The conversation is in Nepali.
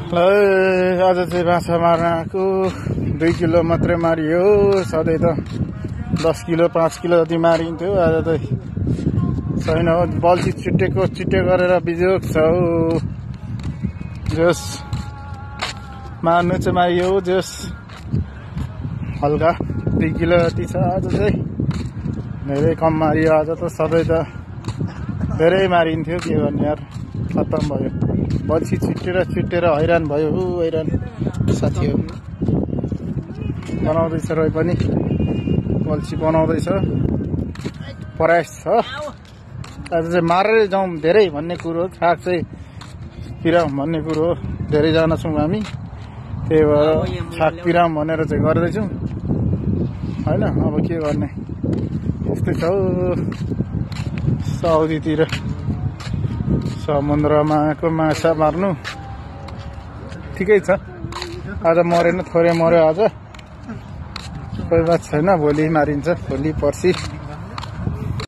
ल आज चाहिँ माछा मार्न आएको 2 किलो मात्रै मारियो। सधैँ त 10 किलो 5 किलो जति मारिन्थ्यो। आज चाहिँ छैन, बल्छी छिट्टे गरेर बिजोग छ हौ। जोस मार्नु चाहिँ मारियो, जोस हल्का 2 किलो जति छ। आज चाहिँ धेरै कम मारियो। आज त सधैँ त धेरै मारिन्थ्यो, के गर्ने यार, खत्तम भयो। बल्छी छिट्टेर हैरान भयो। हैरान साथीहरू बनाउँदैछ, रोइ पनि बल्छी बनाउँदैछ, प्रयास छ। आज चाहिँ मारेर जाउँ धेरै भन्ने कुरो, छाक चाहिँ पिराउँ भन्ने कुरो। धेरैजना छौँ हामी, त्यही भएर छाक पिराउँ भनेर चाहिँ गर्दैछौँ होइन। अब के गर्ने, यस्तै छ साउदीतिर समुद्रमा आएको माछा मार्नु। ठिकै छ, आज मरेन, थोरै मर्यो आज, कोही बात छैन। भोलि मारिन्छ, भोलि पर्सि।